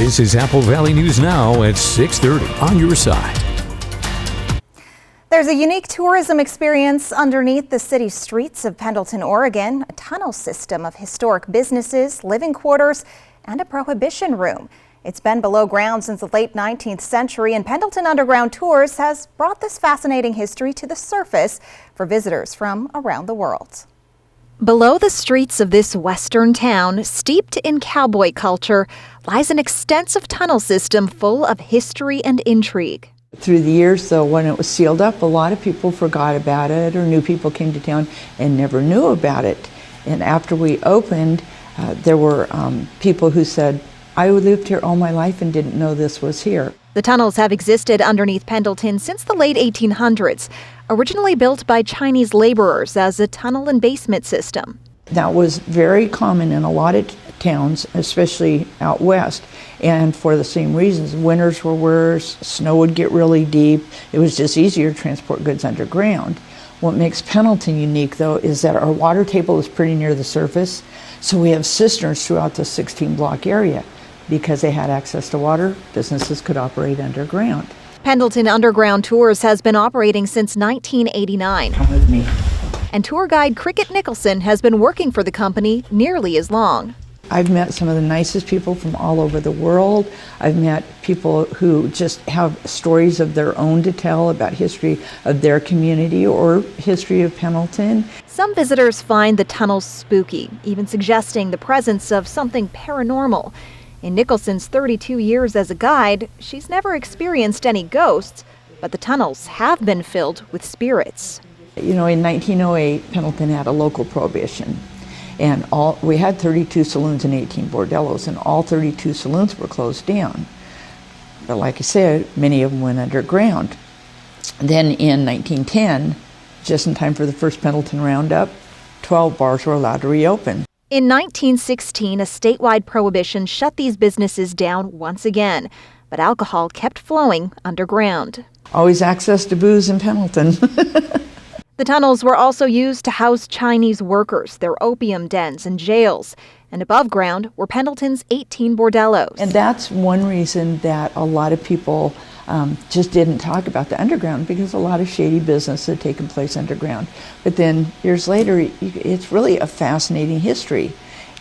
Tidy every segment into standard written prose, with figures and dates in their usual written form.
This is Apple Valley News Now at 6:30 on your side. There's a unique tourism experience underneath the city streets of Pendleton, Oregon, a tunnel system of historic businesses, living quarters, and a prohibition room. It's been below ground since the late 19th century, and Pendleton Underground Tours has brought this fascinating history to the surface for visitors from around the world. Below the streets of this western town, steeped in cowboy culture, lies an extensive tunnel system full of history and intrigue. Through the years, though, when it was sealed up, a lot of people forgot about it, or new people came to town and never knew about it. And after we opened, there were people who said, I lived here all my life and didn't know this was here. The tunnels have existed underneath Pendleton since the late 1800s, originally built by Chinese laborers as a tunnel and basement system. That was very common in a lot of towns, especially out west, and for the same reasons. Winters were worse, snow would get really deep. It was just easier to transport goods underground. What makes Pendleton unique, though, is that our water table is pretty near the surface, so we have cisterns throughout the 16-block area. Because they had access to water, businesses could operate underground. Pendleton Underground Tours has been operating since 1989. Come with me. And tour guide Cricket Nicholson has been working for the company nearly as long. I've met some of the nicest people from all over the world. I've met people who just have stories of their own to tell about history of their community or history of Pendleton. Some visitors find the tunnels spooky, even suggesting the presence of something paranormal. In Nicholson's 32 years as a guide, she's never experienced any ghosts, but the tunnels have been filled with spirits. You know, in 1908, Pendleton had a local prohibition, and we had 32 saloons and 18 bordellos, and all 32 saloons were closed down. But like I said, many of them went underground. Then in 1910, just in time for the first Pendleton Roundup, 12 bars were allowed to reopen. In 1916, a statewide prohibition shut these businesses down once again, but alcohol kept flowing underground. Always access to booze in Pendleton. The tunnels were also used to house Chinese workers, their opium dens and jails. And above ground were Pendleton's 18 bordellos. And that's one reason that a lot of people just didn't talk about the underground, because a lot of shady business had taken place underground. But then years later, it's really a fascinating history.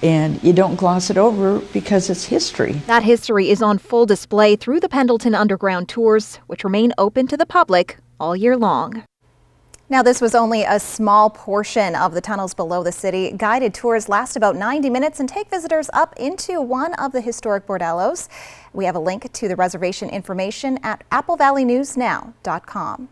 And you don't gloss it over because it's history. That history is on full display through the Pendleton Underground Tours, which remain open to the public all year long. Now, this was only a small portion of the tunnels below the city. Guided tours last about 90 minutes and take visitors up into one of the historic bordellos. We have a link to the reservation information at applevalleyNewsNow.com.